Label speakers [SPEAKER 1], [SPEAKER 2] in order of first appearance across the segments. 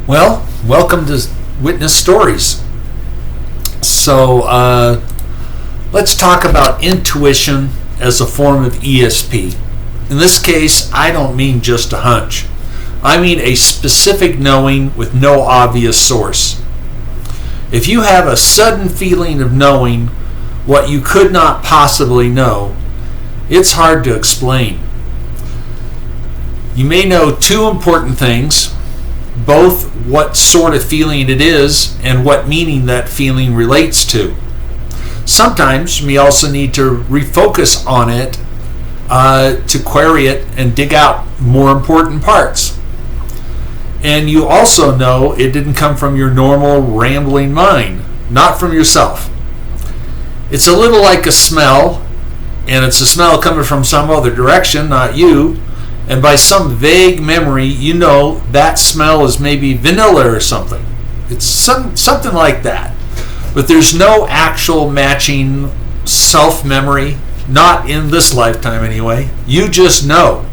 [SPEAKER 1] Well, welcome to Witness Stories. So, let's talk about intuition as a form of ESP. In this case, I don't mean just a hunch. I mean a specific knowing with no obvious source. If you have a sudden feeling of knowing what you could not possibly know, it's hard to explain. You may know two important things, both what sort of feeling it is and what meaning that feeling relates to. Sometimes you may also need to refocus on it to query it and dig out more important parts. And you also know it didn't come from your normal rambling mind, not from yourself. It's a little like a smell, and it's a smell coming from some other direction, not you. And by some vague memory, you know that smell is maybe vanilla or something. It's something like that. But there's no actual matching self-memory, not in this lifetime anyway. You just know.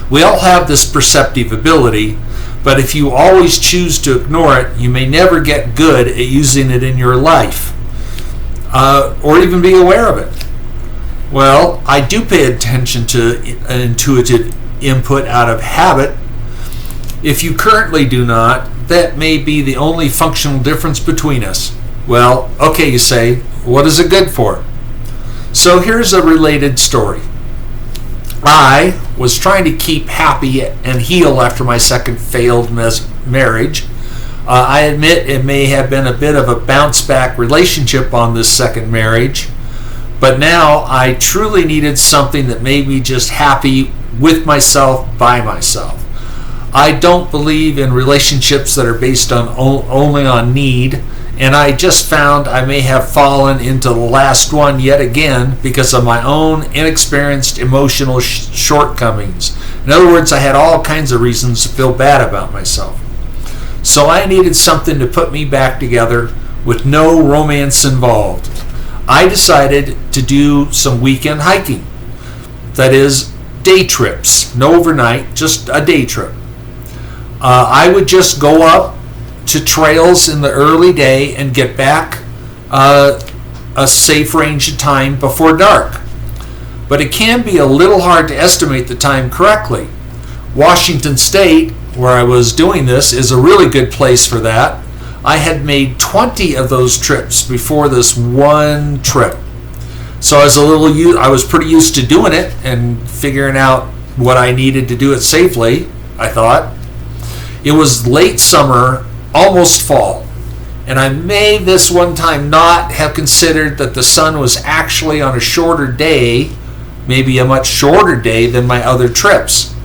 [SPEAKER 1] We all have this perceptive ability, but if you always choose to ignore it, you may never get good at using it in your life, or even be aware of it. Well, I do pay attention to intuitive input out of habit. If you currently do not, that may be the only functional difference between us. Well, okay, you say, what is it good for? So here's a related story. I was trying to keep happy and heal after my second failed marriage. I admit it may have been a bit of a bounce back relationship on this second marriage. But now I truly needed something that made me just happy with myself, by myself. I don't believe in relationships that are based on only on need, and I just found I may have fallen into the last one yet again because of my own inexperienced emotional shortcomings. In other words, I had all kinds of reasons to feel bad about myself. So I needed something to put me back together with no romance involved. I decided to do some weekend hiking. That is, day trips. No overnight, just a day trip. I would just go up to trails in the early day and get back a safe range of time before dark. But it can be a little hard to estimate the time correctly. Washington State, where I was doing this, is a really good place for that. I had made 20 of those trips before this one trip. So I was pretty used to doing it and figuring out what I needed to do it safely, I thought. It was late summer, almost fall, and I may this one time not have considered that the sun was actually on a shorter day, maybe a much shorter day than my other trips.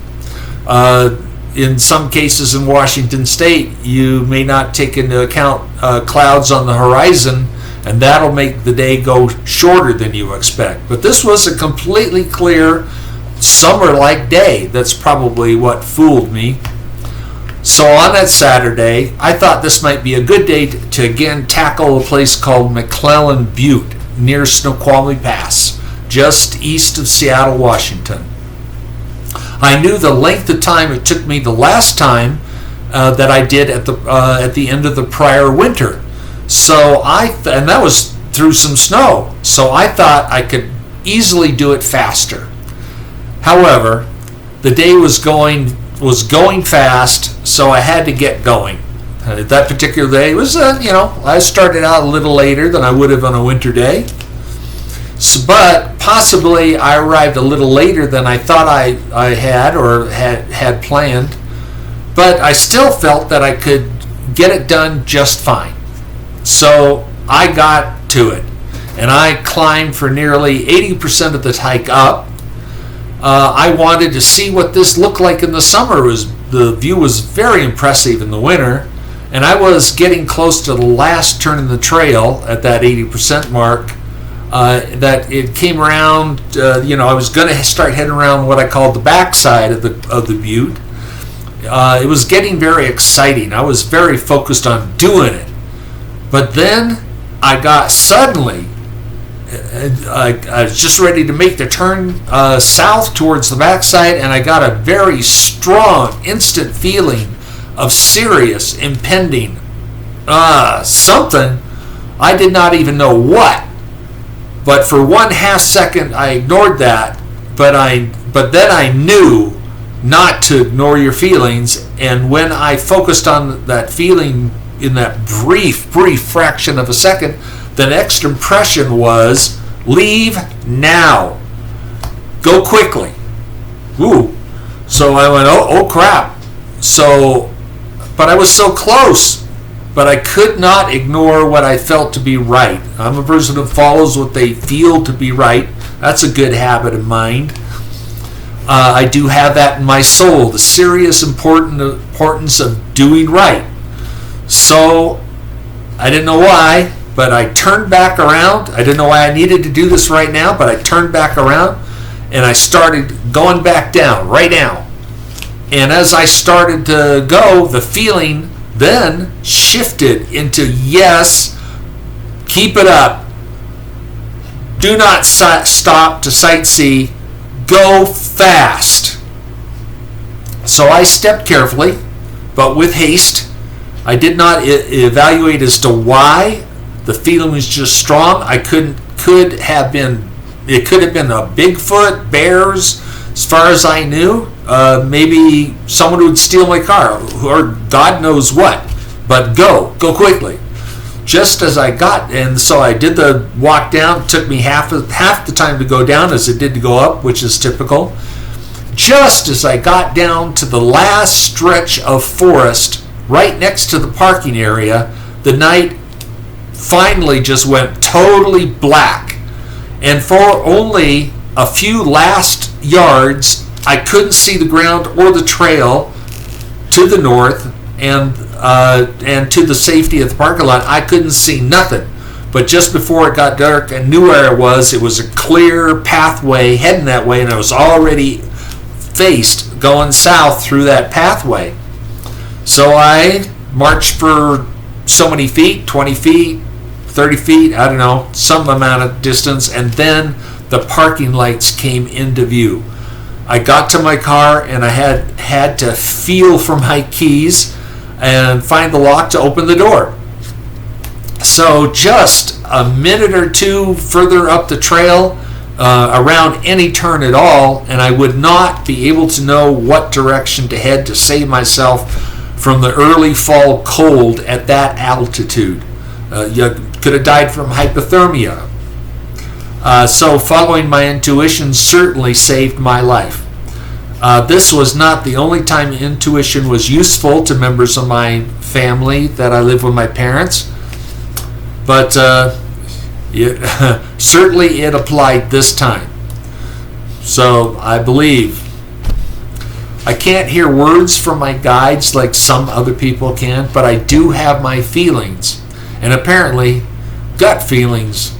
[SPEAKER 1] In some cases in Washington State, you may not take into account clouds on the horizon, and that'll make the day go shorter than you expect. But this was a completely clear summer-like day. That's probably what fooled me. So on that Saturday, I thought this might be a good day to again tackle a place called McClellan Butte near Snoqualmie Pass, just east of Seattle, Washington. I knew the length of time it took me the last time that I did at the end of the prior winter. And that was through some snow. So I thought I could easily do it faster. However, the day was going fast, so I had to get going. That particular day was, I started out a little later than I would have on a winter day. But possibly I arrived a little later than I thought I had planned. But I still felt that I could get it done just fine. So I got to it. And I climbed for nearly 80% of the hike up. I wanted to see what this looked like in the summer. The view was very impressive in the winter. And I was getting close to the last turn in the trail at that 80% mark. That it came around, I was going to start heading around what I called the backside of the butte. It was getting very exciting. I was very focused on doing it. But then I got suddenly, I was just ready to make the turn south towards the backside, and I got a very strong, instant feeling of serious impending something. I did not even know what. But for 1/2 second, I ignored that. But then I knew not to ignore your feelings. And when I focused on that feeling in that brief fraction of a second, the next impression was, leave now. Go quickly. Ooh. So I went, oh crap. But I was so close. But I could not ignore what I felt to be right. I'm a person who follows what they feel to be right. That's a good habit of mine. I do have that in my soul, the serious importance of doing right. So I didn't know why, but I turned back around. I didn't know why I needed to do this right now, but I turned back around and I started going back down right now. And as I started to go, the feeling then shifted into, yes, keep it up. Do not stop to sightsee. Go fast. So I stepped carefully, but with haste. I did not evaluate as to why. The feeling was just strong. It could have been a Bigfoot, bears, as far as I knew. Maybe someone would steal my car, or God knows what. But go quickly. Just as I got, and so I did the walk down. It took me half the time to go down as it did to go up, which is typical. Just as I got down to the last stretch of forest, right next to the parking area, the night finally just went totally black. And for only a few last yards, I couldn't see the ground or the trail to the north, and to the safety of the parking lot. I couldn't see nothing. But just before it got dark, I knew where I was. It was a clear pathway heading that way, and I was already faced going south through that pathway. So I marched for so many feet, 20 feet, 30 feet, I don't know, some amount of distance, and then the parking lights came into view. I got to my car, and I had to feel for my keys and find the lock to open the door. So just a minute or two further up the trail, around any turn at all, and I would not be able to know what direction to head to save myself from the early fall cold at that altitude. You could have died from hypothermia. So following my intuition certainly saved my life. This was not the only time intuition was useful to members of my family that I live with my parents, but certainly it applied this time. So I believe. I can't hear words from my guides like some other people can, but I do have my feelings, and apparently gut feelings.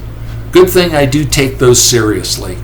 [SPEAKER 1] Good thing I do take those seriously.